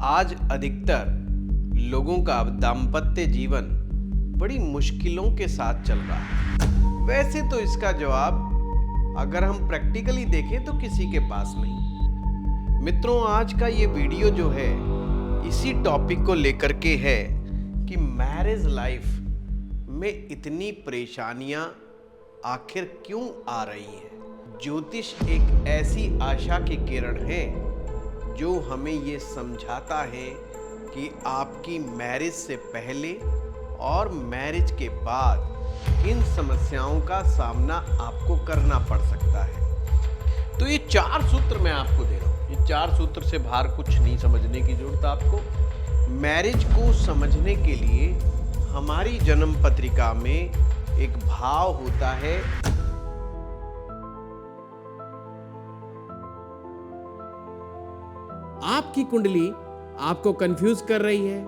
आज अधिकतर लोगों का दाम्पत्य जीवन बड़ी मुश्किलों के साथ चल रहा है। वैसे तो इसका जवाब अगर हम प्रैक्टिकली देखें तो किसी के पास नहीं। मित्रों, आज का ये वीडियो जो है इसी टॉपिक को लेकर के है कि मैरिज लाइफ में इतनी परेशानियां आखिर क्यों आ रही हैं। ज्योतिष एक ऐसी आशा की किरण है जो हमें ये समझाता है कि आपकी मैरिज से पहले और मैरिज के बाद इन समस्याओं का सामना आपको करना पड़ सकता है। तो ये 4 सूत्र मैं आपको दे रहा हूँ। ये 4 सूत्र से बाहर कुछ नहीं समझने की जरूरत आपको। मैरिज को समझने के लिए हमारी जन्म पत्रिका में एक भाव होता है। आपकी कुंडली आपको कंफ्यूज कर रही है,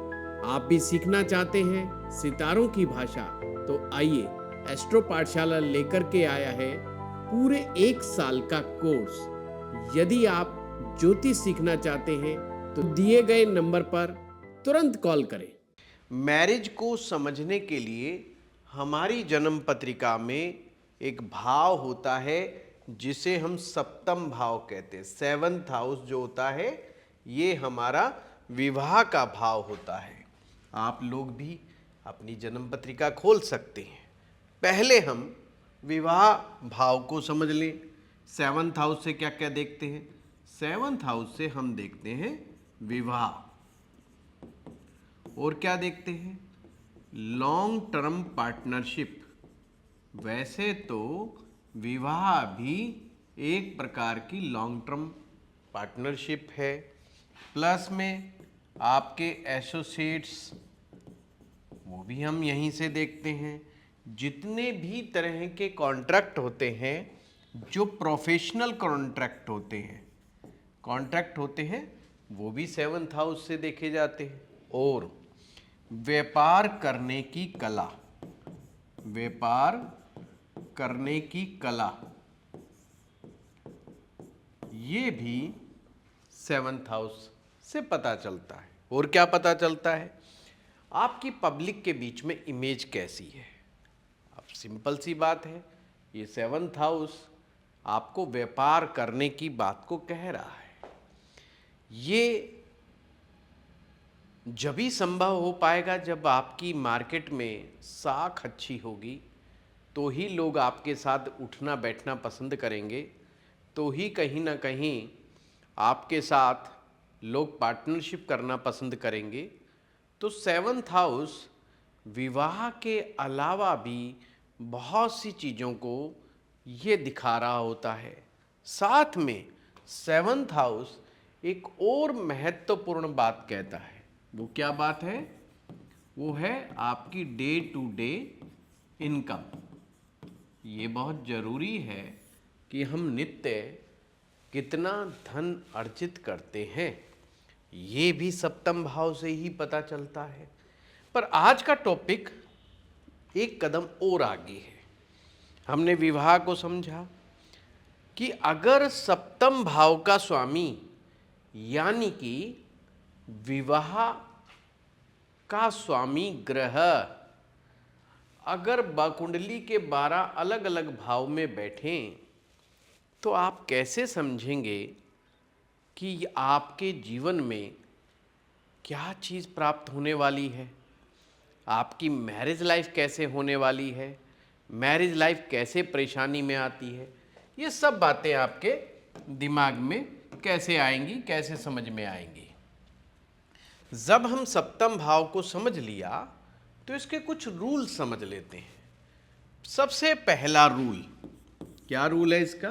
आप भी सीखना चाहते हैं सितारों की भाषा, तो आइए एस्ट्रो पाठशाला लेकर के आया है पूरे 1 साल का कोर्स। यदि आप ज्योतिष सीखना चाहते हैं तो दिए गए नंबर पर तुरंत कॉल करें। मैरिज को समझने के लिए हमारी जन्म पत्रिका में एक भाव होता है जिसे हम सप्तम भाव कहते हैं। 7th हाउस जो होता है ये हमारा विवाह का भाव होता है। आप लोग भी अपनी जन्म पत्रिका खोल सकते हैं। पहले हम विवाह भाव को समझ लें। 7th हाउस से क्या क्या देखते हैं? 7th हाउस से हम देखते हैं विवाह, और क्या देखते हैं? Long term partnership. वैसे तो विवाह भी एक प्रकार की लॉन्ग टर्म पार्टनरशिप है। प्लस में आपके एसोसिएट्स वो भी हम यहीं से देखते हैं। जितने भी तरह के कॉन्ट्रैक्ट होते हैं, जो प्रोफेशनल कॉन्ट्रैक्ट होते हैं वो भी 7th हाउस से देखे जाते हैं। और व्यापार करने की कला ये भी 7th हाउस से पता चलता है। और क्या पता चलता है? आपकी पब्लिक के बीच में इमेज कैसी है। अब सिंपल सी बात है, ये 7th हाउस आपको व्यापार करने की बात को कह रहा है। ये जब ही संभव हो पाएगा जब आपकी मार्केट में साख अच्छी होगी, तो ही लोग आपके साथ उठना बैठना पसंद करेंगे, तो ही कहीं ना कहीं आपके साथ लोग पार्टनरशिप करना पसंद करेंगे। तो 7th हाउस विवाह के अलावा भी बहुत सी चीज़ों को ये दिखा रहा होता है। साथ में 7th हाउस एक और महत्वपूर्ण बात कहता है। वो क्या बात है? वो है आपकी डे टू डे इनकम। ये बहुत ज़रूरी है कि हम नित्य कितना धन अर्जित करते हैं, ये भी सप्तम भाव से ही पता चलता है। पर आज का टॉपिक एक कदम और आगे है। हमने विवाह को समझा कि अगर सप्तम भाव का स्वामी यानी कि विवाह का स्वामी ग्रह अगर कुंडली के 12 अलग अलग भाव में बैठें, तो आप कैसे समझेंगे कि आपके जीवन में क्या चीज़ प्राप्त होने वाली है, आपकी मैरिज लाइफ कैसे होने वाली है, मैरिज लाइफ कैसे परेशानी में आती है। ये सब बातें आपके दिमाग में कैसे आएंगी, कैसे समझ में आएंगी। जब हम सप्तम भाव को समझ लिया तो इसके कुछ रूल समझ लेते हैं। सबसे पहला रूल, क्या रूल है इसका?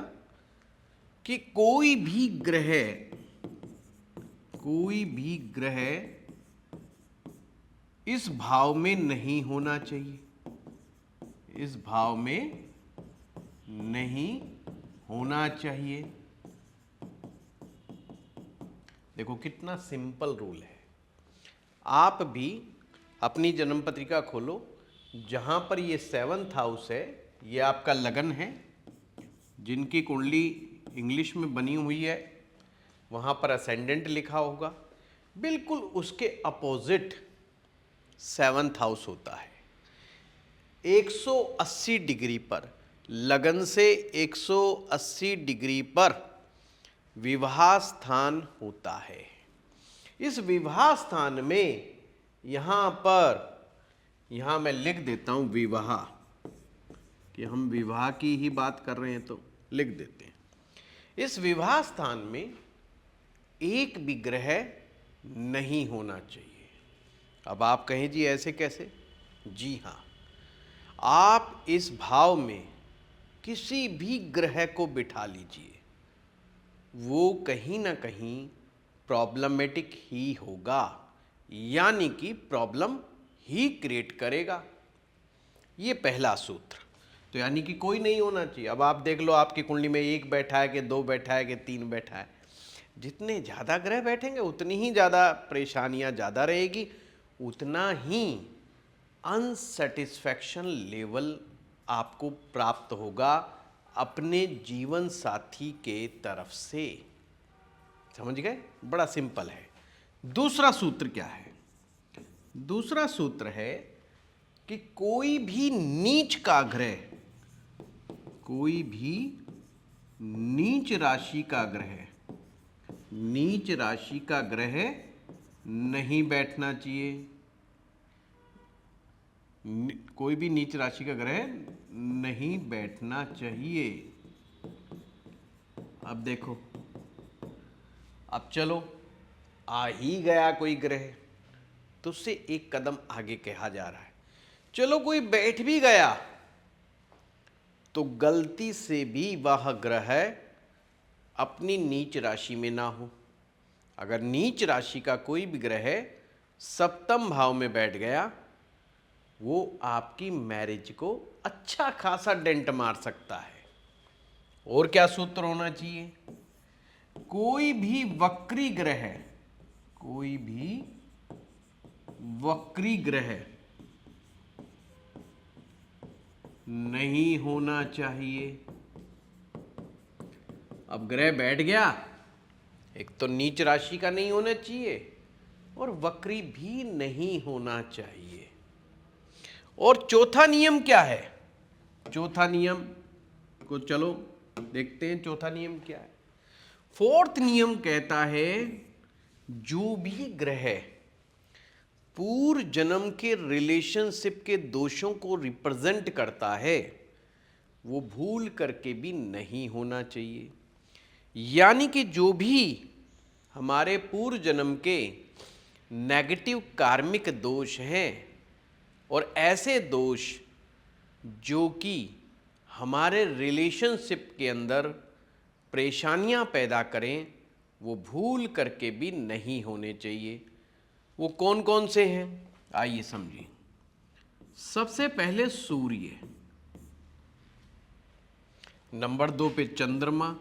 कि कोई भी ग्रह इस भाव में नहीं होना चाहिए। इस भाव में नहीं होना चाहिए। देखो कितना सिंपल रूल है। आप भी अपनी जन्म पत्रिका खोलो, जहां पर ये 7th हाउस है, ये आपका लगन है। जिनकी कुंडली इंग्लिश में बनी हुई है वहाँ पर असेंडेंट लिखा होगा। बिल्कुल उसके अपोजिट सेवंथ हाउस होता है। 180 डिग्री पर, लगन से 180 डिग्री पर विवाह स्थान होता है। इस विवाह स्थान में यहाँ मैं लिख देता हूं विवाह, कि हम विवाह की ही बात कर रहे हैं तो लिख देते हैं। इस विवाह स्थान में एक भी ग्रह नहीं होना चाहिए। अब आप कहें जी ऐसे कैसे? जी हाँ, आप इस भाव में किसी भी ग्रह को बिठा लीजिए, वो कहीं ना कहीं प्रॉब्लमेटिक ही होगा, यानी कि प्रॉब्लम ही क्रिएट करेगा। ये पहला सूत्र। तो यानी कि कोई नहीं होना चाहिए। अब आप देख लो आपकी कुंडली में 1 बैठा है कि 2 बैठा है कि 3 बैठा है, जितने ज़्यादा ग्रह बैठेंगे उतनी ही ज़्यादा परेशानियां ज़्यादा रहेगी, उतना ही अनसेटिस्फैक्शन लेवल आपको प्राप्त होगा अपने जीवन साथी के तरफ से। समझ गए? बड़ा सिंपल है। दूसरा सूत्र क्या है? दूसरा सूत्र है कि कोई भी नीच का ग्रह, कोई भी नीच राशि का ग्रह, नीच राशि का ग्रह नहीं बैठना चाहिए। कोई भी नीच राशि का ग्रह नहीं बैठना चाहिए। अब देखो, अब चलो आ ही गया कोई ग्रह, तो उससे एक कदम आगे कहा जा रहा है, चलो कोई बैठ भी गया तो गलती से भी वह ग्रह अपनी नीच राशि में ना हो। अगर नीच राशि का कोई भी ग्रह सप्तम भाव में बैठ गया, वो आपकी मैरिज को अच्छा खासा डेंट मार सकता है। और क्या सूत्र होना चाहिए? कोई भी वक्री ग्रह, कोई भी वक्री ग्रह नहीं होना चाहिए। अब ग्रह बैठ गया, एक तो नीच राशि का नहीं होना चाहिए और वक्री भी नहीं होना चाहिए। और चौथा नियम क्या है? चौथा नियम को चलो देखते हैं, चौथा नियम क्या है। फोर्थ नियम कहता है जो भी ग्रह पूर्व जन्म के रिलेशनशिप के दोषों को रिप्रेजेंट करता है, वो भूल करके भी नहीं होना चाहिए। यानी कि जो भी हमारे पूर्व जन्म के नेगेटिव कार्मिक दोष हैं और ऐसे दोष जो कि हमारे रिलेशनशिप के अंदर परेशानियां पैदा करें, वो भूल करके भी नहीं होने चाहिए। वो कौन कौन से हैं आइए समझिए। सबसे पहले सूर्य, नंबर 2 पे चंद्रमा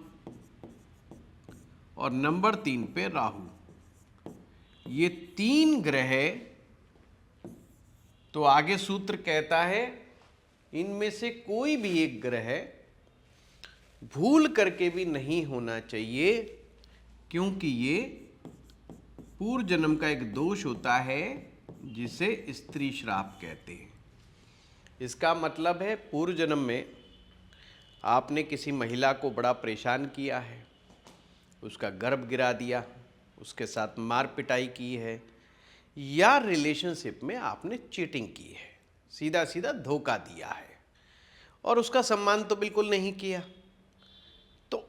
और नंबर 3 पे राहु। ये 3 ग्रह, तो आगे सूत्र कहता है इनमें से कोई भी एक ग्रह भूल करके भी नहीं होना चाहिए, क्योंकि ये पूर्व जन्म का एक दोष होता है जिसे स्त्री श्राप कहते हैं। इसका मतलब है पूर्व जन्म में आपने किसी महिला को बड़ा परेशान किया है, उसका गर्भ गिरा दिया, उसके साथ मार पिटाई की है, या रिलेशनशिप में आपने चीटिंग की है, सीधा सीधा धोखा दिया है और उसका सम्मान तो बिल्कुल नहीं किया। तो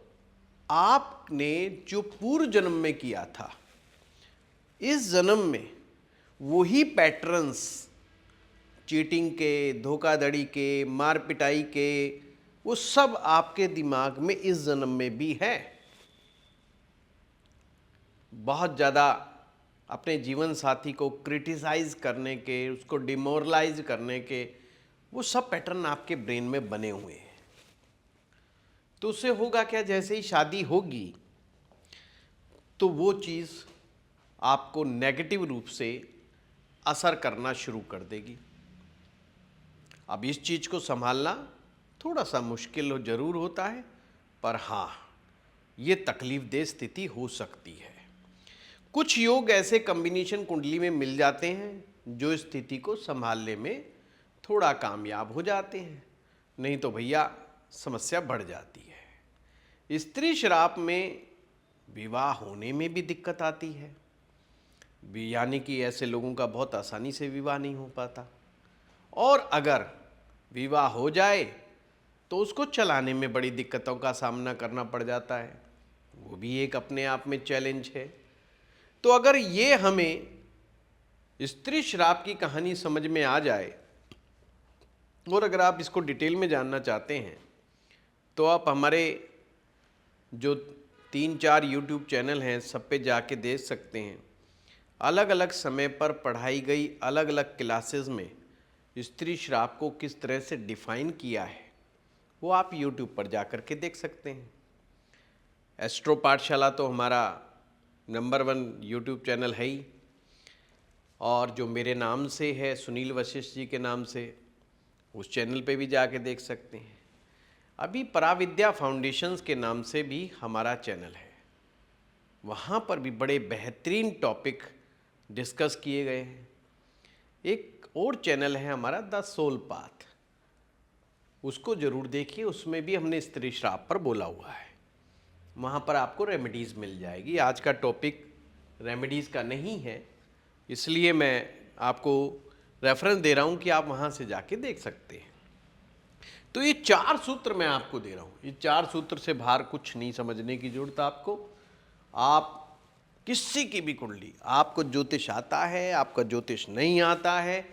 आपने जो पूर्व जन्म में किया था, इस जन्म में वही पैटर्न्स चीटिंग के, धोखाधड़ी के, मार पिटाई के, वो सब आपके दिमाग में इस जन्म में भी है। बहुत ज़्यादा अपने जीवन साथी को क्रिटिसाइज करने के, उसको डिमोरलाइज करने के, वो सब पैटर्न आपके ब्रेन में बने हुए हैं। तो उससे होगा क्या, जैसे ही शादी होगी तो वो चीज़ आपको नेगेटिव रूप से असर करना शुरू कर देगी। अब इस चीज़ को संभालना थोड़ा सा मुश्किल जरूर होता है, पर हाँ, ये तकलीफ देह स्थिति हो सकती है। कुछ योग ऐसे कॉम्बिनेशन कुंडली में मिल जाते हैं जो स्थिति को संभालने में थोड़ा कामयाब हो जाते हैं, नहीं तो भैया समस्या बढ़ जाती है। स्त्री श्राप में विवाह होने में भी दिक्कत आती है, यानी कि ऐसे लोगों का बहुत आसानी से विवाह नहीं हो पाता, और अगर विवाह हो जाए तो उसको चलाने में बड़ी दिक्कतों का सामना करना पड़ जाता है, वो भी एक अपने आप में चैलेंज है। तो अगर ये हमें स्त्री श्राप की कहानी समझ में आ जाए, और अगर आप इसको डिटेल में जानना चाहते हैं तो आप हमारे जो 3-4 यूट्यूब चैनल हैं सब पे जाके देख सकते हैं। अलग अलग समय पर पढ़ाई गई अलग अलग क्लासेस में स्त्री श्राप को किस तरह से डिफाइन किया है, वो आप यूट्यूब पर जाकर के देख सकते हैं। एस्ट्रो पाठशाला तो हमारा नंबर 1 यूट्यूब चैनल है ही, और जो मेरे नाम से है, सुनील वशिष्ठ जी के नाम से, उस चैनल पे भी जाके देख सकते हैं। अभी पराविद्या फाउंडेशंस के नाम से भी हमारा चैनल है, वहाँ पर भी बड़े बेहतरीन टॉपिक डिस्कस किए गए हैं। एक और चैनल है हमारा द सोल पाथ, उसको ज़रूर देखिए, उसमें भी हमने स्त्री श्राप पर बोला हुआ है, वहाँ पर आपको रेमेडीज़ मिल जाएगी। आज का टॉपिक रेमेडीज़ का नहीं है, इसलिए मैं आपको रेफरेंस दे रहा हूँ कि आप वहाँ से जाके देख सकते हैं। तो ये 4 सूत्र मैं आपको दे रहा हूँ, ये 4 सूत्र से बाहर कुछ नहीं समझने की जरूरत आपको। आप किसी की भी कुंडली, आपको ज्योतिष आता है, आपका ज्योतिष नहीं आता है,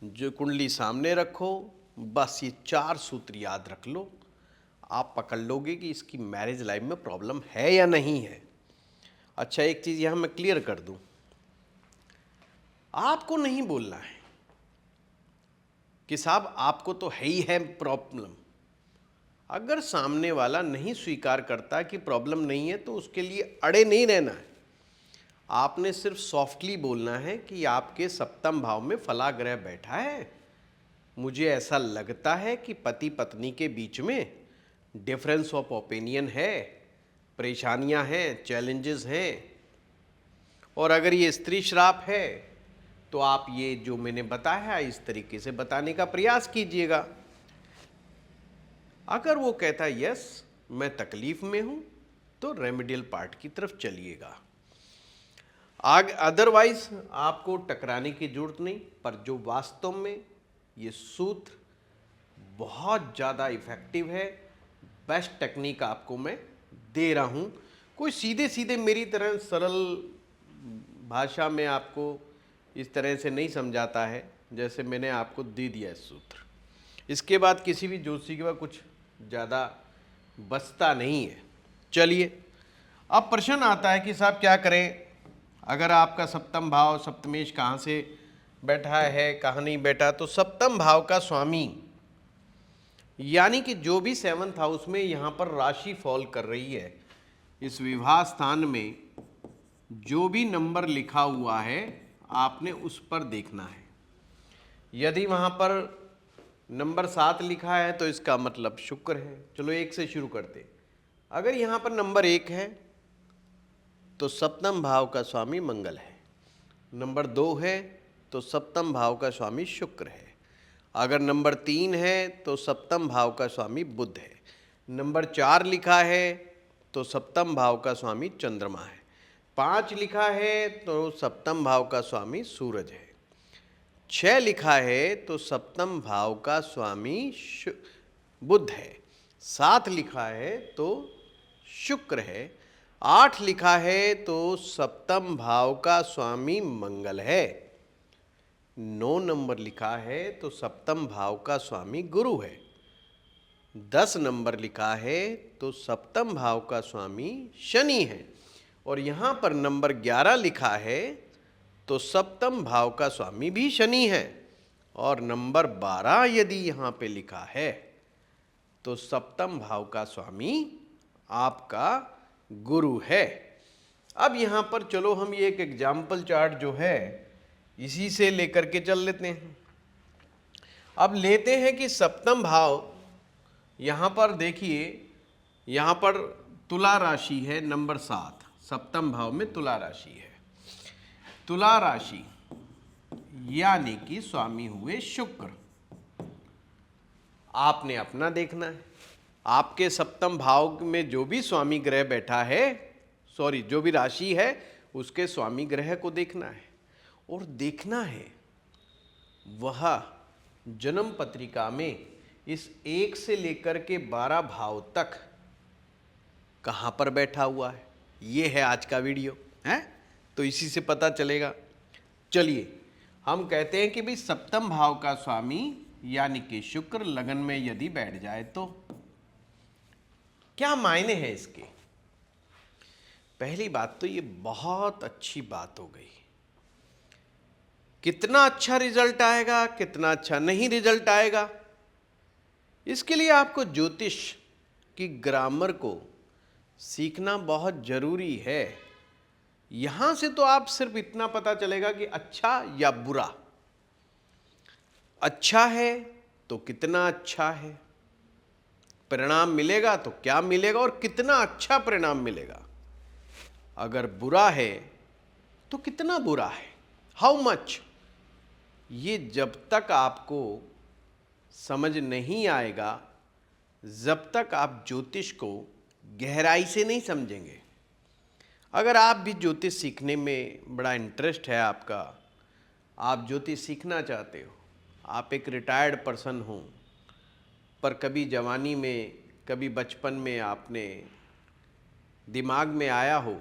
जो कुंडली सामने रखो, बस ये 4 सूत्र याद रख लो, आप पकड़ लोगे कि इसकी मैरिज लाइफ में प्रॉब्लम है या नहीं है। अच्छा, एक चीज़ यहाँ मैं क्लियर कर दूँ, आपको नहीं बोलना है कि साहब आपको तो है ही है प्रॉब्लम। अगर सामने वाला नहीं स्वीकार करता कि प्रॉब्लम नहीं है तो उसके लिए अड़े नहीं रहना है। आपने सिर्फ सॉफ्टली बोलना है कि आपके सप्तम भाव में फला ग्रह बैठा है, मुझे ऐसा लगता है कि पति पत्नी के बीच में डिफरेंस ऑफ ओपिनियन है, परेशानियां हैं, चैलेंजेस हैं, और अगर ये स्त्री श्राप है तो आप ये जो मैंने बताया है इस तरीके से बताने का प्रयास कीजिएगा। अगर वो कहता है यस मैं तकलीफ में हूं, तो रेमेडियल पार्ट की तरफ चलिएगा। अदरवाइज आपको टकराने की जरूरत नहीं, पर जो वास्तव में ये सूत्र बहुत ज़्यादा इफेक्टिव है, बेस्ट टेक्निक आपको मैं दे रहा हूं। कोई सीधे सीधे मेरी तरह सरल भाषा में आपको इस तरह से नहीं समझाता है जैसे मैंने आपको दे दिया है सूत्र। इसके बाद किसी भी ज्योतिषी के बाद कुछ ज़्यादा बचता नहीं है। चलिए, अब प्रश्न आता है कि साहब क्या करें अगर आपका सप्तम भाव सप्तमेश कहाँ से बैठा है, कहाँ नहीं बैठा। तो सप्तम भाव का स्वामी यानी कि जो भी 7th हाउस में यहाँ पर राशि फॉल कर रही है, इस विवाह स्थान में जो भी नंबर लिखा हुआ है आपने उस पर देखना है। यदि वहाँ पर नंबर 7 लिखा है तो इसका मतलब शुक्र है। चलो 1 से शुरू करते। अगर यहाँ पर नंबर 1 है तो सप्तम भाव का स्वामी मंगल है। नंबर 2 है तो सप्तम भाव का स्वामी शुक्र है। अगर नंबर 3 है तो सप्तम भाव का स्वामी बुध है। नंबर 4 लिखा है तो सप्तम भाव का स्वामी चंद्रमा है। 5 लिखा है तो सप्तम भाव का स्वामी सूरज है। 6 लिखा है तो सप्तम भाव का स्वामी बुध है। 7 लिखा है तो शुक्र है। 8 लिखा है तो सप्तम भाव का स्वामी मंगल है। 9 नंबर लिखा है तो सप्तम भाव का स्वामी गुरु है। 10 नंबर लिखा है तो सप्तम भाव का स्वामी शनि है। और यहाँ पर नंबर 11 लिखा है तो सप्तम भाव का स्वामी भी शनि है। और नंबर 12 यदि यहाँ पे लिखा है तो सप्तम भाव का स्वामी आपका गुरु है। अब यहाँ पर चलो हम ये एक एग्जाम्पल चार्ट जो है इसी से लेकर के चल लेते हैं। अब लेते हैं कि सप्तम भाव, यहाँ पर देखिए, यहाँ पर तुला राशि है नंबर 7, सप्तम भाव में तुला राशि है। तुला राशि यानी कि स्वामी हुए शुक्र। आपने अपना देखना है, आपके सप्तम भाव में जो भी स्वामी ग्रह बैठा है, सॉरी जो भी राशि है उसके स्वामी ग्रह को देखना है और देखना है वह जन्म पत्रिका में इस 1 से लेकर के 12 भाव तक कहाँ पर बैठा हुआ है। ये है आज का वीडियो है, तो इसी से पता चलेगा। चलिए हम कहते हैं कि भाई सप्तम भाव का स्वामी यानी कि शुक्र लगन में यदि बैठ जाए तो क्या मायने हैं इसके। पहली बात तो ये बहुत अच्छी बात हो गई, कितना अच्छा रिजल्ट आएगा कितना अच्छा नहीं रिजल्ट आएगा, इसके लिए आपको ज्योतिष की ग्रामर को सीखना बहुत जरूरी है। यहां से तो आप सिर्फ इतना पता चलेगा कि अच्छा या बुरा, अच्छा है तो कितना अच्छा है, परिणाम मिलेगा तो क्या मिलेगा और कितना अच्छा परिणाम मिलेगा, अगर बुरा है तो कितना बुरा है, हाउ मच। ये जब तक आपको समझ नहीं आएगा, जब तक आप ज्योतिष को गहराई से नहीं समझेंगे। अगर आप भी ज्योतिष सीखने में बड़ा इंटरेस्ट है आपका, आप ज्योतिष सीखना चाहते हो, आप एक रिटायर्ड पर्सन हो, पर कभी जवानी में कभी बचपन में आपने दिमाग में आया हो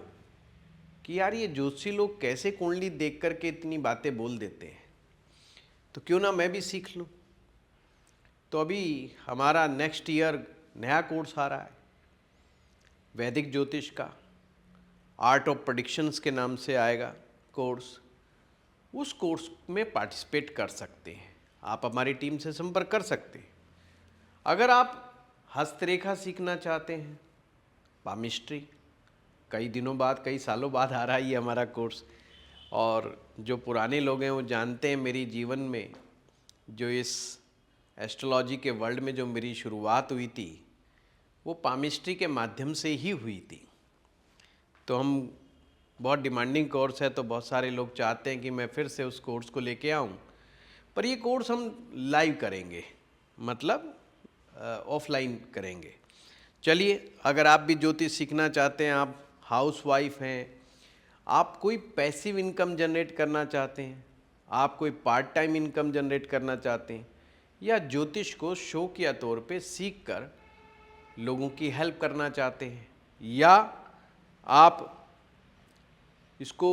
कि यार ये ज्योतिषी लोग कैसे कुंडली देख करके इतनी बातें बोल देते हैं, तो क्यों ना मैं भी सीख लूँ। तो अभी हमारा नेक्स्ट ईयर नया कोर्स आ रहा है वैदिक ज्योतिष का, आर्ट ऑफ प्रेडिक्शंस के नाम से आएगा कोर्स। उस कोर्स में पार्टिसिपेट कर सकते हैं, आप हमारी टीम से संपर्क कर सकते हैं। अगर आप हस्तरेखा सीखना चाहते हैं, पामिस्ट्री, कई दिनों बाद कई सालों बाद आ रहा है ये हमारा कोर्स, और जो पुराने लोग हैं वो जानते हैं मेरी जीवन में जो इस एस्ट्रोलॉजी के वर्ल्ड में जो मेरी शुरुआत हुई थी वो पामिस्ट्री के माध्यम से ही हुई थी। तो हम बहुत डिमांडिंग कोर्स है, तो बहुत सारे लोग चाहते हैं कि मैं फिर से उस कोर्स को लेके आऊं, पर ये कोर्स हम लाइव करेंगे, मतलब ऑफलाइन करेंगे। चलिए, अगर आप भी ज्योतिष सीखना चाहते हैं, आप हाउस वाइफ हैं, आप कोई पैसिव इनकम जनरेट करना चाहते हैं, आप कोई पार्ट टाइम इनकम जनरेट करना चाहते हैं, या ज्योतिष को शौक या तौर पे सीख कर लोगों की हेल्प करना चाहते हैं, या आप इसको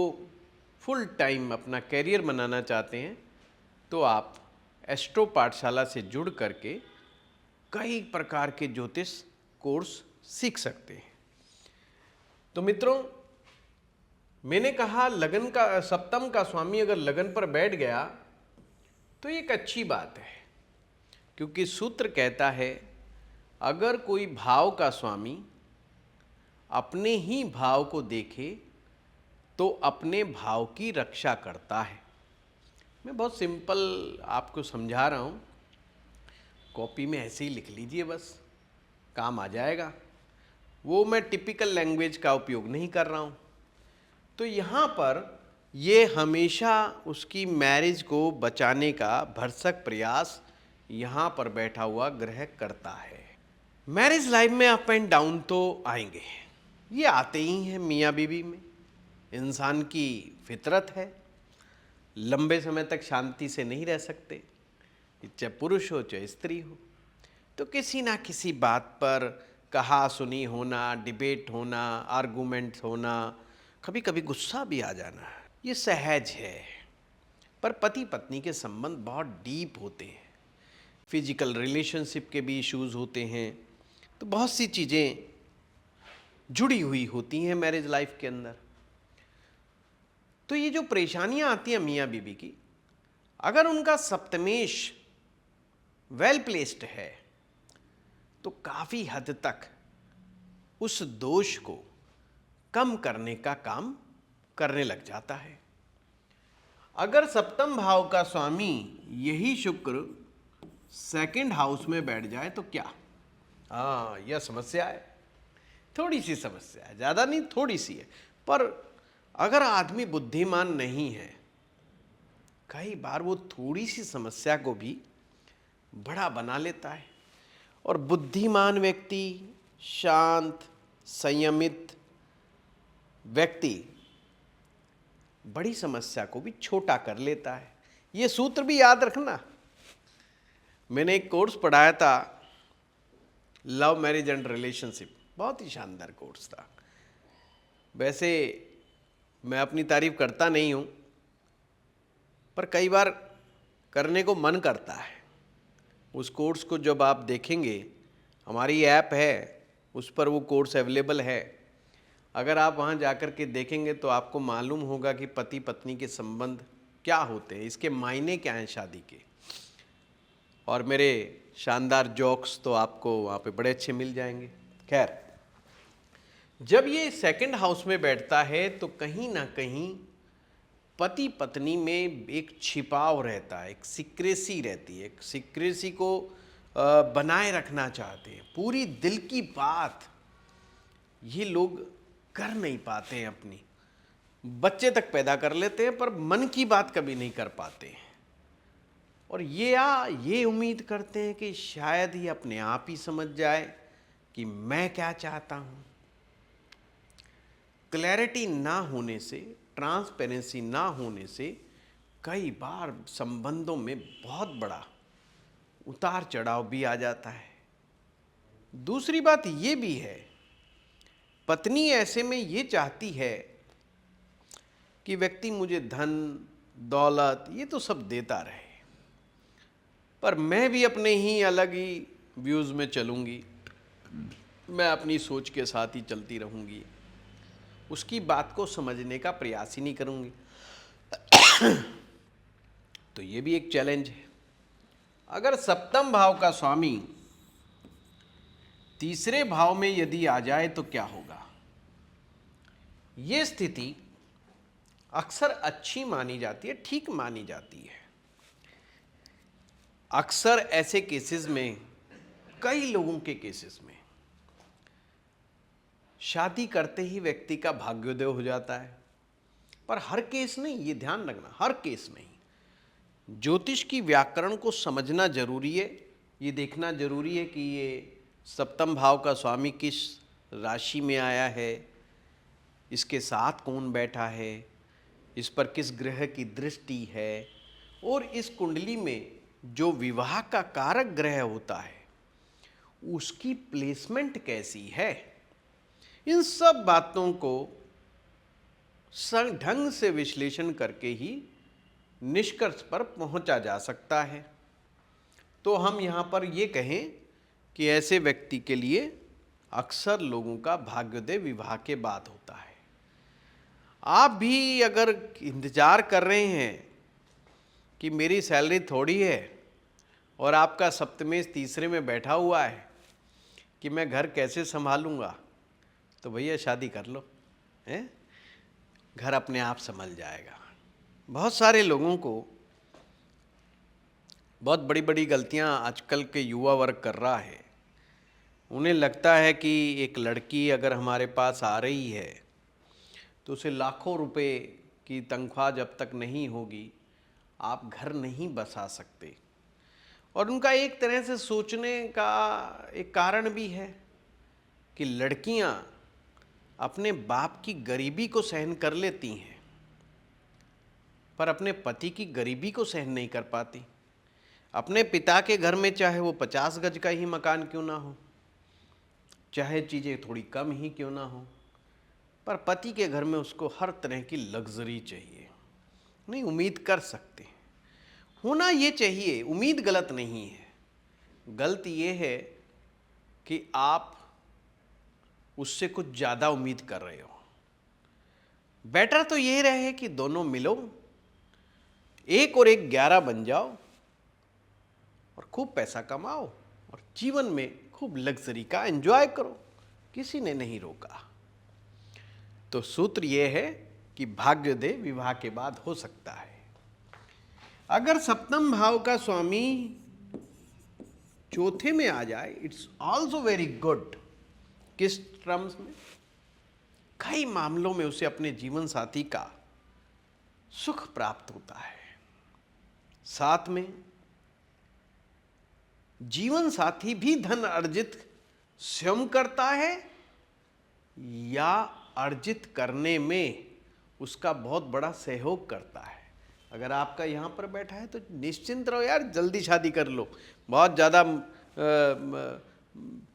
फुल टाइम अपना कैरियर बनाना चाहते हैं, तो आप एस्ट्रो पाठशाला से जुड़ करके कई प्रकार के ज्योतिष कोर्स सीख सकते हैं। तो मित्रों, मैंने कहा लगन का सप्तम का स्वामी अगर लगन पर बैठ गया तो एक अच्छी बात है, क्योंकि सूत्र कहता है अगर कोई भाव का स्वामी अपने ही भाव को देखे तो अपने भाव की रक्षा करता है। मैं बहुत सिंपल आपको समझा रहा हूँ, कॉपी में ऐसे ही लिख लीजिए, बस काम आ जाएगा। वो मैं टिपिकल लैंग्वेज का उपयोग नहीं कर रहा हूँ। तो यहाँ पर ये हमेशा उसकी मैरिज को बचाने का भरसक प्रयास यहाँ पर बैठा हुआ ग्रह करता है। मैरिज लाइफ में अप एंड डाउन तो आएंगे, ये आते ही हैं मियाँ बीवी में, इंसान की फितरत है। लंबे समय तक शांति से नहीं रह सकते, चाहे पुरुष हो चाहे स्त्री हो, तो किसी ना किसी बात पर कहा सुनी होना, डिबेट होना, आर्गूमेंट होना, कभी कभी गुस्सा भी आ जाना, ये सहज है। पर पति पत्नी के संबंध बहुत डीप होते हैं, फिजिकल रिलेशनशिप के भी इश्यूज होते हैं, तो बहुत सी चीज़ें जुड़ी हुई होती हैं मैरिज लाइफ के अंदर। तो ये जो परेशानियां आती हैं मियाँ बीवी की, अगर उनका सप्तमेश वेल प्लेस्ड है तो काफ़ी हद तक उस दोष को कम करने का काम करने लग जाता है। अगर सप्तम भाव का स्वामी यही शुक्र सेकंड हाउस में बैठ जाए तो क्या, यह समस्या है, थोड़ी सी समस्या है, ज़्यादा नहीं थोड़ी सी है, पर अगर आदमी बुद्धिमान नहीं है, कई बार वो थोड़ी सी समस्या को भी बड़ा बना लेता है। और बुद्धिमान व्यक्ति, शांत संयमित व्यक्ति बड़ी समस्या को भी छोटा कर लेता है। ये सूत्र भी याद रखना। मैंने एक कोर्स पढ़ाया था, लव मैरिज एंड रिलेशनशिप, बहुत ही शानदार कोर्स था। वैसे मैं अपनी तारीफ करता नहीं हूँ, पर कई बार करने को मन करता है। उस कोर्स को जब आप देखेंगे, हमारी ऐप है, उस पर वो कोर्स अवेलेबल है। अगर आप वहाँ जाकर के देखेंगे तो आपको मालूम होगा कि पति पत्नी के संबंध क्या होते हैं, इसके मायने क्या हैं शादी के। और मेरे शानदार जोक्स तो आपको वहाँ पे बड़े अच्छे मिल जाएंगे। खैर, जब ये सेकंड हाउस में बैठता है तो कहीं ना कहीं पति पत्नी में एक छिपाव रहता है, एक सीक्रेसी रहती है। एक सीक्रेसी को बनाए रखना चाहते हैं। पूरी दिल की बात ये लोग कर नहीं पाते हैं अपनी। बच्चे तक पैदा कर लेते हैं पर मन की बात कभी नहीं कर पाते हैं। और ये उम्मीद करते हैं कि शायद ही अपने आप ही समझ जाए कि मैं क्या चाहता हूँ। क्लैरिटी ना होने से, ट्रांसपेरेंसी ना होने से कई बार संबंधों में बहुत बड़ा उतार चढ़ाव भी आ जाता है। दूसरी बात ये भी है, पत्नी ऐसे में ये चाहती है कि व्यक्ति मुझे धन दौलत ये तो सब देता रहे, पर मैं भी अपने ही अलग ही व्यूज़ में चलूँगी, मैं अपनी सोच के साथ ही चलती रहूँगी, उसकी बात को समझने का प्रयास ही नहीं करूँगी। तो ये भी एक चैलेंज है। अगर सप्तम भाव का स्वामी तीसरे भाव में यदि आ जाए तो क्या होगा? ये स्थिति अक्सर अच्छी मानी जाती है, ठीक मानी जाती है। अक्सर ऐसे केसेस में, कई लोगों के केसेस में शादी करते ही व्यक्ति का भाग्योदय हो जाता है। पर हर केस नहीं, ये ध्यान रखना, हर केस नहीं। ज्योतिष की व्याकरण को समझना जरूरी है। ये देखना जरूरी है कि ये सप्तम भाव का स्वामी किस राशि में आया है, इसके साथ कौन बैठा है, इस पर किस ग्रह की दृष्टि है, और इस कुंडली में जो विवाह का कारक ग्रह होता है उसकी प्लेसमेंट कैसी है। इन सब बातों को ढंग से विश्लेषण करके ही निष्कर्ष पर पहुंचा जा सकता है। तो हम यहाँ पर ये कहें कि ऐसे व्यक्ति के लिए अक्सर लोगों का भाग्योदय विवाह के बाद होता है। आप भी अगर इंतज़ार कर रहे हैं कि मेरी सैलरी थोड़ी है और आपका सप्तमेश तीसरे में बैठा हुआ है कि मैं घर कैसे संभालूंगा, तो भैया शादी कर लो, हैं? घर अपने आप संभल जाएगा। बहुत सारे लोगों को बहुत बड़ी बड़ी गलतियां आजकल के युवा वर्ग कर रहा है। उन्हें लगता है कि एक लड़की अगर हमारे पास आ रही है तो उसे लाखों रुपए की तनख्वाह जब तक नहीं होगी आप घर नहीं बसा सकते। और उनका एक तरह से सोचने का एक कारण भी है कि लड़कियां अपने बाप की गरीबी को सहन कर लेती हैं पर अपने पति की गरीबी को सहन नहीं कर पाती। अपने पिता के घर में चाहे वो 50 गज का ही मकान क्यों ना हो, चाहे चीज़ें थोड़ी कम ही क्यों ना हो, पर पति के घर में उसको हर तरह की लग्जरी चाहिए। नहीं, उम्मीद कर सकते हैं, होना ये चाहिए। उम्मीद गलत नहीं है, गलत ये है कि आप उससे कुछ ज़्यादा उम्मीद कर रहे हो। बेटर तो ये रहे कि दोनों मिलो, 1 और 1 11 बन जाओ और खूब पैसा कमाओ और जीवन में खूब लग्जरी का एंजॉय करो, किसी ने नहीं रोका। तो सूत्र ये है कि भाग्योदय विवाह के बाद हो सकता है। अगर सप्तम भाव का स्वामी चौथे में आ जाए, इट्स ऑल्सो वेरी गुड। किस टर्म्स में? कई मामलों में उसे अपने जीवन साथी का सुख प्राप्त होता है। साथ में जीवन साथी भी धन अर्जित स्वयं करता है या अर्जित करने में उसका बहुत बड़ा सहयोग करता है। अगर आपका यहाँ पर बैठा है तो निश्चिंत रहो यार, जल्दी शादी कर लो। बहुत ज़्यादा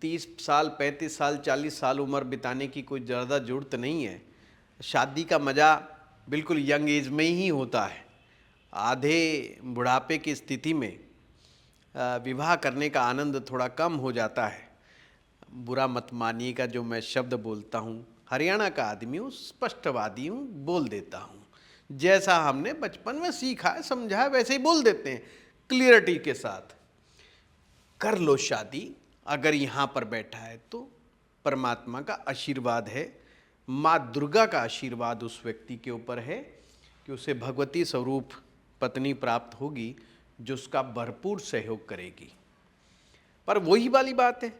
30 साल 35 साल 40 साल उम्र बिताने की कोई ज़्यादा ज़रूरत नहीं है। शादी का मज़ा बिल्कुल यंग एज में ही होता है। आधे बुढ़ापे की स्थिति में विवाह करने का आनंद थोड़ा कम हो जाता है। बुरा मत मानिएगा जो मैं शब्द बोलता हूँ, हरियाणा का आदमी हूँ, स्पष्टवादी हूँ, बोल देता हूँ। जैसा हमने बचपन में सीखा है, समझा है, वैसे ही बोल देते हैं क्लियरिटी के साथ। कर लो शादी अगर यहाँ पर बैठा है तो परमात्मा का आशीर्वाद है, माँ दुर्गा का आशीर्वाद उस व्यक्ति के ऊपर है कि उसे भगवती स्वरूप पत्नी प्राप्त होगी जो उसका भरपूर सहयोग करेगी। पर वही वाली बात है,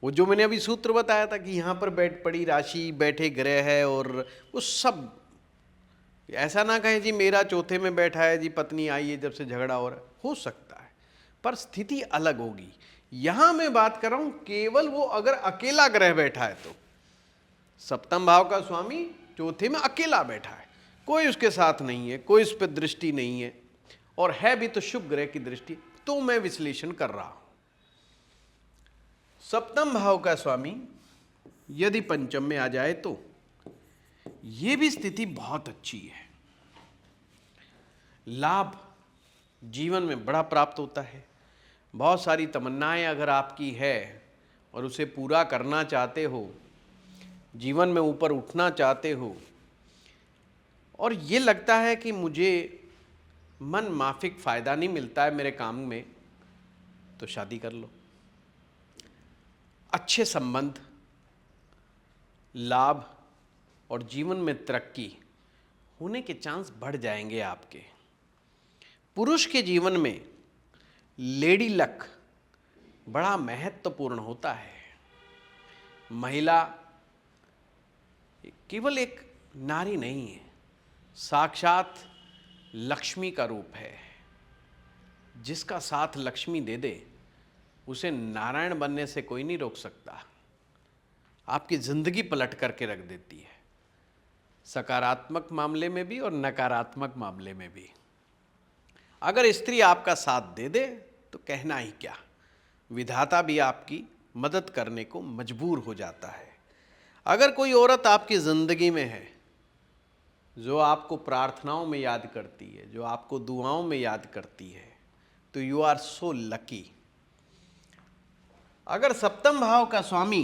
वो जो मैंने अभी सूत्र बताया था कि यहाँ पर बैठ पड़ी राशि, बैठे ग्रह है, और वो सब ऐसा ना कहें जी मेरा चौथे में बैठा है जी, पत्नी आई है जब से झगड़ा हो सकता है, पर स्थिति अलग होगी। यहाँ मैं बात कर रहा हूँ केवल वो अगर अकेला ग्रह बैठा है तो सप्तम भाव का स्वामी चौथे में अकेला बैठा है, कोई उसके साथ नहीं है, कोई उस पर दृष्टि नहीं है, और है भी तो शुभ ग्रह की दृष्टि, तो मैं विश्लेषण कर रहा हूं। सप्तम भाव का स्वामी यदि पंचम में आ जाए तो यह भी स्थिति बहुत अच्छी है। लाभ जीवन में बड़ा प्राप्त होता है। बहुत सारी तमन्नाएं अगर आपकी है और उसे पूरा करना चाहते हो, जीवन में ऊपर उठना चाहते हो, और ये लगता है कि मुझे मन माफिक फ़ायदा नहीं मिलता है मेरे काम में, तो शादी कर लो। अच्छे संबंध, लाभ और जीवन में तरक्की होने के चांस बढ़ जाएंगे आपके। पुरुष के जीवन में लेडी लक बड़ा महत्वपूर्ण होता है। महिला केवल एक नारी नहीं है, साक्षात लक्ष्मी का रूप है। जिसका साथ लक्ष्मी दे दे उसे नारायण बनने से कोई नहीं रोक सकता। आपकी जिंदगी पलट करके रख देती है, सकारात्मक मामले में भी और नकारात्मक मामले में भी। अगर स्त्री आपका साथ दे दे तो कहना ही क्या, विधाता भी आपकी मदद करने को मजबूर हो जाता है। अगर कोई औरत आपकी ज़िंदगी में है जो आपको प्रार्थनाओं में याद करती है, जो आपको दुआओं में याद करती है, तो यू आर सो लकी। अगर सप्तम भाव का स्वामी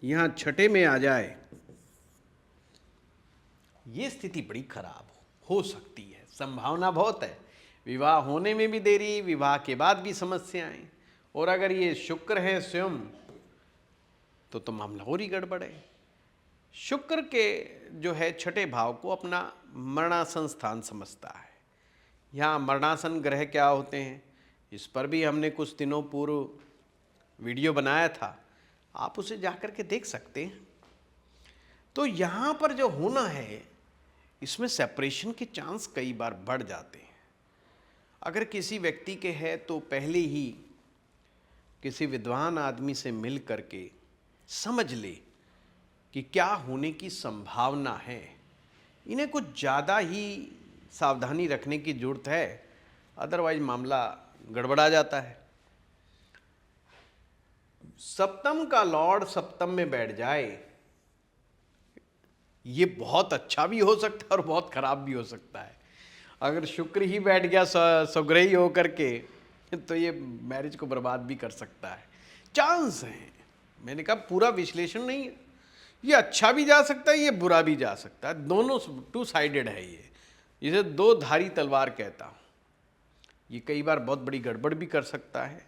यहाँ छठे में आ जाए, ये स्थिति बड़ी खराब हो सकती है। संभावना बहुत है, विवाह होने में भी देरी, विवाह के बाद भी समस्याएं, और अगर ये शुक्र है स्वयं तो मामला और ही गड़बड़ है। शुक्र के जो है छठे भाव को अपना मरणासन स्थान समझता है। यहाँ मरणासन ग्रह क्या होते हैं, इस पर भी हमने कुछ दिनों पूर्व वीडियो बनाया था, आप उसे जाकर के देख सकते हैं। तो यहाँ पर जो होना है, इसमें सेपरेशन के चांस कई बार बढ़ जाते हैं। अगर किसी व्यक्ति के है तो पहले ही किसी विद्वान आदमी से मिल करके समझ ले कि क्या होने की संभावना है। इन्हें कुछ ज़्यादा ही सावधानी रखने की ज़रूरत है, अदरवाइज मामला गड़बड़ा जाता है। सप्तम का लॉर्ड सप्तम में बैठ जाए, ये बहुत अच्छा भी हो सकता है और बहुत खराब भी हो सकता है। अगर शुक्र ही बैठ गया स्वग्रही होकर के, तो ये मैरिज को बर्बाद भी कर सकता है। चांस हैं, मैंने कहा पूरा विश्लेषण नहीं है, ये अच्छा भी जा सकता है, ये बुरा भी जा सकता है। दोनों टू साइडेड है ये, इसे दो धारी तलवार कहता हूँ। ये कई बार बहुत बड़ी गड़बड़ भी कर सकता है,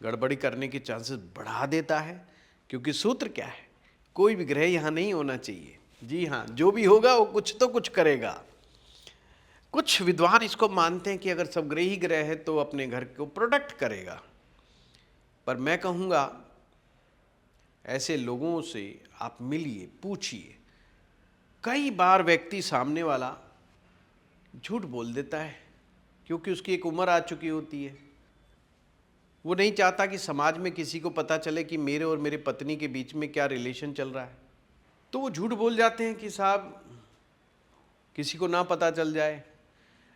गड़बड़ी करने के चांसेस बढ़ा देता है, क्योंकि सूत्र क्या है, कोई भी ग्रह यहाँ नहीं होना चाहिए। जी हाँ, जो भी होगा वो कुछ तो कुछ करेगा। कुछ विद्वान इसको मानते हैं कि अगर स्वग्रही ग्रह है तो अपने घर को प्रोटेक्ट करेगा, पर मैं कहूँगा ऐसे लोगों से आप मिलिए, पूछिए, कई बार व्यक्ति सामने वाला झूठ बोल देता है क्योंकि उसकी एक उम्र आ चुकी होती है। वो नहीं चाहता कि समाज में किसी को पता चले कि मेरे और मेरे पत्नी के बीच में क्या रिलेशन चल रहा है, तो वो झूठ बोल जाते हैं कि साहब किसी को ना पता चल जाए।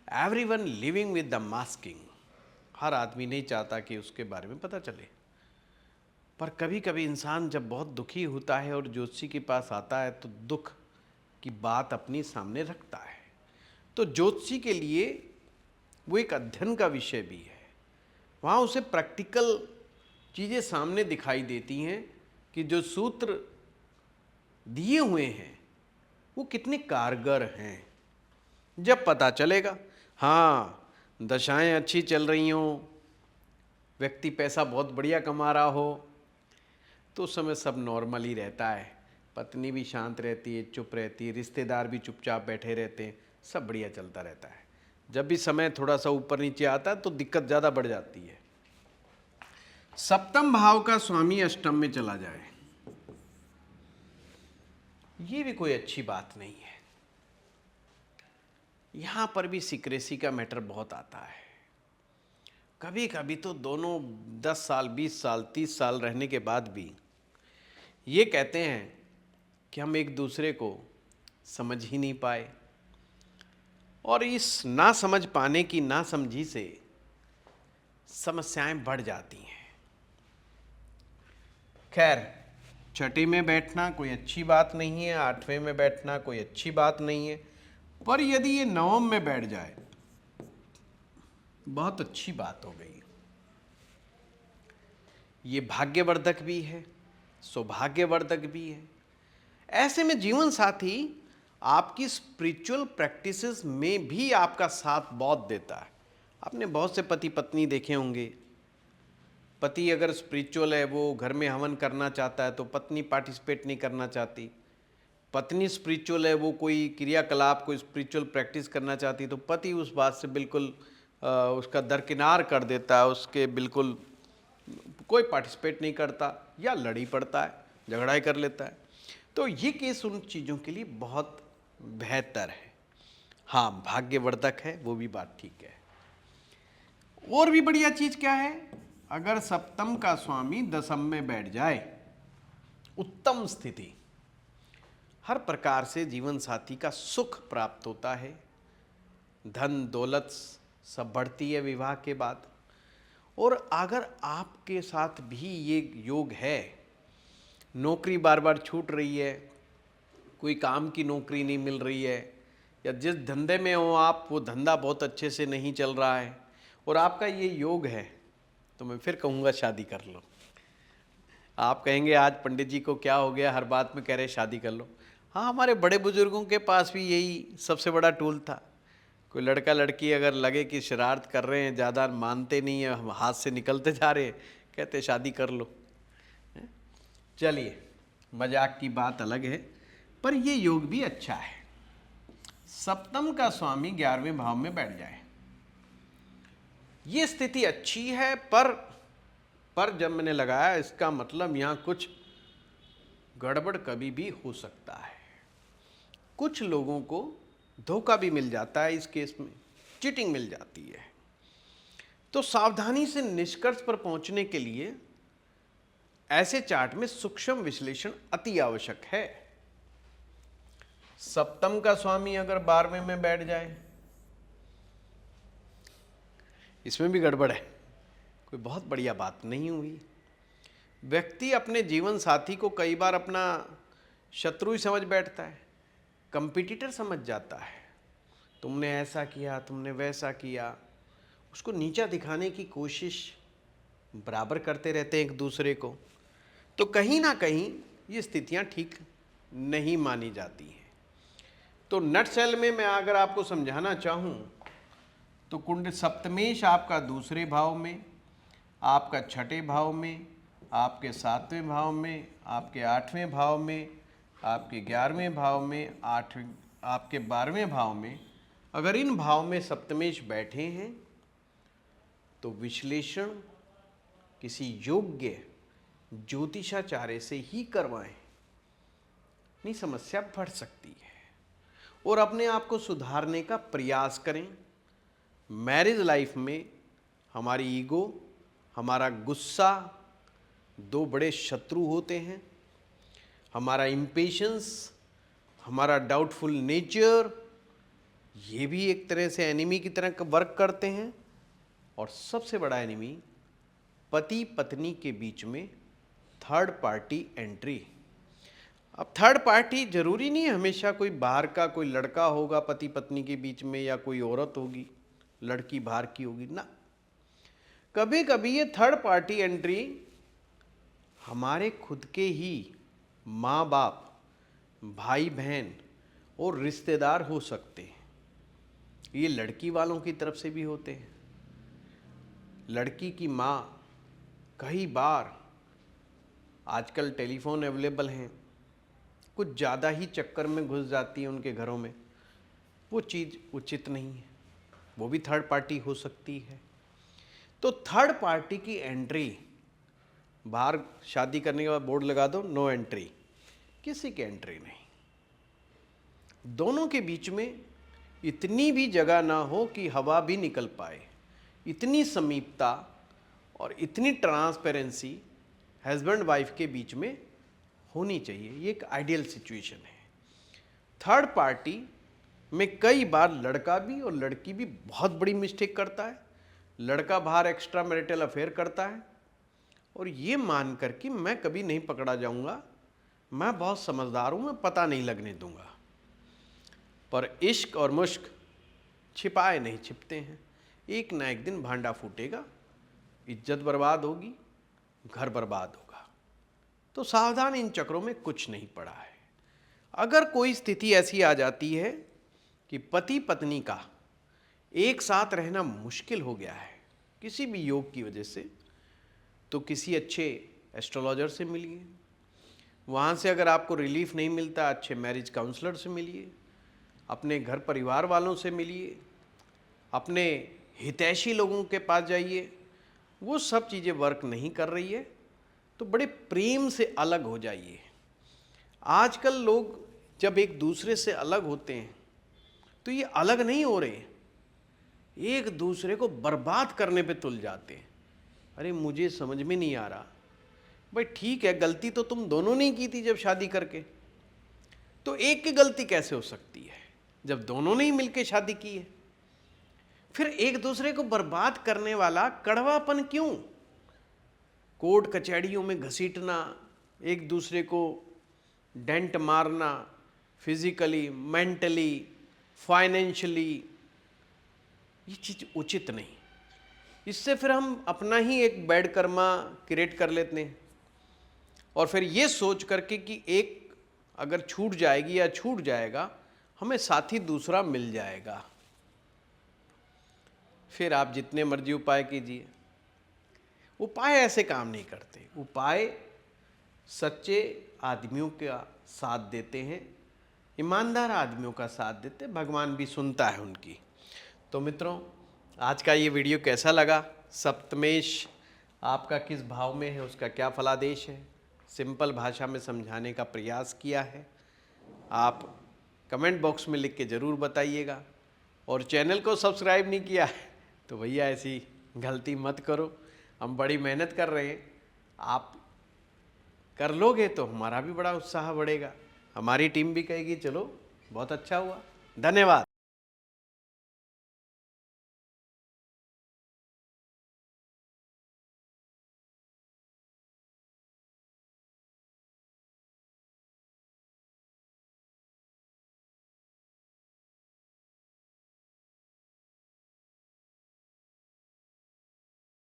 Everyone living with the masking, हर आदमी नहीं चाहता कि उसके बारे में पता चले। पर कभी कभी इंसान जब बहुत दुखी होता है और ज्योतिषी के पास आता है तो दुख की बात अपनी सामने रखता है। तो ज्योतिषी के लिए वो एक अध्ययन का विषय भी है। वहाँ उसे प्रैक्टिकल चीज़ें सामने दिखाई देती हैं कि जो सूत्र दिए हुए हैं वो कितने कारगर हैं। जब पता चलेगा, हाँ दशाएं अच्छी चल रही हों, व्यक्ति पैसा बहुत बढ़िया कमा रहा हो, तो उस समय सब नॉर्मल ही रहता है। पत्नी भी शांत रहती है, चुप रहती है, रिश्तेदार भी चुपचाप बैठे रहते हैं, सब बढ़िया चलता रहता है। जब भी समय थोड़ा सा ऊपर नीचे आता है तो दिक्कत ज़्यादा बढ़ जाती है। सप्तम भाव का स्वामी अष्टम में चला जाए, ये भी कोई अच्छी बात नहीं है। यहां पर भी सीक्रेसी का मैटर बहुत आता है। कभी कभी तो दोनों 10 साल 20 साल 30 साल रहने के बाद भी ये कहते हैं कि हम एक दूसरे को समझ ही नहीं पाए, और इस ना समझ पाने की ना समझी से समस्याएं बढ़ जाती हैं। खैर, छठी में बैठना कोई अच्छी बात नहीं है, आठवें में बैठना कोई अच्छी बात नहीं है, पर यदि ये नवम में बैठ जाए बहुत अच्छी बात हो गई। ये भाग्यवर्धक भी है, सौभाग्यवर्धक भी है। ऐसे में जीवन साथी आपकी स्पिरिचुअल प्रैक्टिसेस में भी आपका साथ बहुत देता है। आपने बहुत से पति पत्नी देखे होंगे। पति अगर स्पिरिचुअल है, वो घर में हवन करना चाहता है तो पत्नी पार्टिसिपेट नहीं करना चाहती। पत्नी स्पिरिचुअल है, वो कोई क्रियाकलाप कोई स्पिरिचुअल प्रैक्टिस करना चाहती तो पति उस बात से बिल्कुल उसका दरकिनार कर देता है, उसके बिल्कुल कोई पार्टिसिपेट नहीं करता या लड़ ही पड़ता है, झगड़ा ही कर लेता है। तो ये केस उन चीज़ों के लिए बहुत बेहतर है। हाँ, भाग्यवर्धक है, वो भी बात ठीक है। और भी बढ़िया चीज़ क्या है, अगर सप्तम का स्वामी दसम में बैठ जाए, उत्तम स्थिति, हर प्रकार से जीवन साथी का सुख प्राप्त होता है, धन दौलत सब बढ़ती है विवाह के बाद। और अगर आपके साथ भी ये योग है, नौकरी बार बार छूट रही है, कोई काम की नौकरी नहीं मिल रही है, या जिस धंधे में हो आप वो धंधा बहुत अच्छे से नहीं चल रहा है और आपका ये योग है, तो मैं फिर कहूँगा शादी कर लो। आप कहेंगे आज पंडित जी को क्या हो गया, हर बात में कह रहे शादी कर लो। हाँ, हमारे बड़े बुजुर्गों के पास भी यही सबसे बड़ा टूल था। कोई लड़का लड़की अगर लगे कि शरारत कर रहे हैं, ज़्यादा मानते नहीं है, हम हाथ से निकलते जा रहे हैं, कहते शादी कर लो। चलिए, मजाक की बात अलग है, पर ये योग भी अच्छा है। सप्तम का स्वामी 11वें भाव में बैठ जाए, ये स्थिति अच्छी है, पर जब मैंने लगाया इसका मतलब यहाँ कुछ गड़बड़ कभी भी हो सकता है। कुछ लोगों को धोखा भी मिल जाता है, इस केस में चीटिंग मिल जाती है। तो सावधानी से निष्कर्ष पर पहुंचने के लिए ऐसे चार्ट में सूक्ष्म विश्लेषण अति आवश्यक है। सप्तम का स्वामी अगर 12वें में बैठ जाए, इसमें भी गड़बड़ है, कोई बहुत बढ़िया बात नहीं हुई। व्यक्ति अपने जीवन साथी को कई बार अपना शत्रु ही समझ बैठता है, कंपटीटर समझ जाता है। तुमने ऐसा किया, तुमने वैसा किया, उसको नीचा दिखाने की कोशिश बराबर करते रहते हैं एक दूसरे को। तो कहीं ना कहीं ये स्थितियां ठीक नहीं मानी जाती हैं। तो नटसेल में मैं अगर आपको समझाना चाहूँ तो कुंड सप्तमेश आपका दूसरे भाव में, आपका छठे भाव में, आपके 7वें भाव में, आपके 8वें भाव में, आपके 11वें भाव में, आपके 12वें भाव में, अगर इन भाव में सप्तमेश बैठे हैं तो विश्लेषण किसी योग्य ज्योतिषाचार्य से ही करवाएं, नहीं समस्या बढ़ सकती है। और अपने आप को सुधारने का प्रयास करें। मैरिज लाइफ में हमारी ईगो, हमारा गुस्सा दो बड़े शत्रु होते हैं। हमारा इम्पेशंस, हमारा डाउटफुल नेचर, ये भी एक तरह से एनिमी की तरह वर्क करते हैं। और सबसे बड़ा एनिमी पति पत्नी के बीच में थर्ड पार्टी एंट्री। अब थर्ड पार्टी जरूरी नहीं है हमेशा कोई बाहर का कोई लड़का होगा पति पत्नी के बीच में, या कोई औरत होगी, लड़की बाहर की होगी ना। कभी कभी ये थर्ड पार्टी एंट्री हमारे खुद के ही माँ बाप, भाई बहन और रिश्तेदार हो सकते हैं। ये लड़की वालों की तरफ से भी होते हैं। लड़की की माँ कई बार, आजकल टेलीफोन अवेलेबल हैं, कुछ ज़्यादा ही चक्कर में घुस जाती है उनके घरों में। वो चीज़ उचित नहीं है, वो भी थर्ड पार्टी हो सकती है। तो थर्ड पार्टी की एंट्री, बाहर शादी करने के बाद बोर्ड लगा दो नो एंट्री, किसी की एंट्री नहीं। दोनों के बीच में इतनी भी जगह ना हो कि हवा भी निकल पाए, इतनी समीपता और इतनी ट्रांसपेरेंसी हस्बैंड वाइफ के बीच में होनी चाहिए। ये एक आइडियल सिचुएशन है। थर्ड पार्टी में कई बार लड़का भी और लड़की भी बहुत बड़ी मिस्टेक करता है। लड़का बाहर एक्स्ट्रा मैरिटल अफेयर करता है और ये मान कर कि मैं कभी नहीं पकड़ा जाऊंगा, मैं बहुत समझदार हूं, मैं पता नहीं लगने दूंगा। पर इश्क और मुश्क छिपाए नहीं छिपते हैं। एक ना एक दिन भांडा फूटेगा, इज्जत बर्बाद होगी, घर बर्बाद होगा। तो सावधान, इन चक्रों में कुछ नहीं पड़ा है। अगर कोई स्थिति ऐसी आ जाती है कि पति पत्नी का एक साथ रहना मुश्किल हो गया है किसी भी योग की वजह से, तो किसी अच्छे एस्ट्रोलॉजर से मिलिए। वहाँ से अगर आपको रिलीफ नहीं मिलता, अच्छे मैरिज काउंसलर से मिलिए, अपने घर परिवार वालों से मिलिए, अपने हितैषी लोगों के पास जाइए। वो सब चीज़ें वर्क नहीं कर रही है तो बड़े प्रेम से अलग हो जाइए। आजकल लोग जब एक दूसरे से अलग होते हैं तो ये अलग नहीं हो रहे, एक दूसरे को बर्बाद करने पे तुल जाते हैं। अरे मुझे समझ में नहीं आ रहा, भाई ठीक है गलती तो तुम दोनों ने की थी जब शादी करके, तो एक की गलती कैसे हो सकती है जब दोनों ने ही मिलकर शादी की है? फिर एक दूसरे को बर्बाद करने वाला कड़वापन क्यों? कोर्ट कचहरियों में घसीटना, एक दूसरे को डेंट मारना, फिजिकली, मेंटली, फाइनेंशियली, ये चीज़ उचित नहीं। इससे फिर हम अपना ही एक बैड कर्मा क्रिएट कर लेते हैं और फिर ये सोच करके कि एक अगर छूट जाएगी या छूट जाएगा, हमें साथी दूसरा मिल जाएगा। फिर आप जितने मर्जी उपाय कीजिए, उपाय ऐसे काम नहीं करते। उपाय सच्चे आदमियों का साथ देते हैं, ईमानदार आदमियों का साथ देते हैं, भगवान भी सुनता है उनकी। तो मित्रों, आज का ये वीडियो कैसा लगा? सप्तमेश आपका किस भाव में है, उसका क्या फलादेश है, सिंपल भाषा में समझाने का प्रयास किया है। आप कमेंट बॉक्स में लिख के ज़रूर बताइएगा। और चैनल को सब्सक्राइब नहीं किया है तो भैया ऐसी गलती मत करो, हम बड़ी मेहनत कर रहे हैं। आप कर लोगे तो हमारा भी बड़ा उत्साह बढ़ेगा, हमारी टीम भी कहेगी चलो बहुत अच्छा हुआ। धन्यवाद।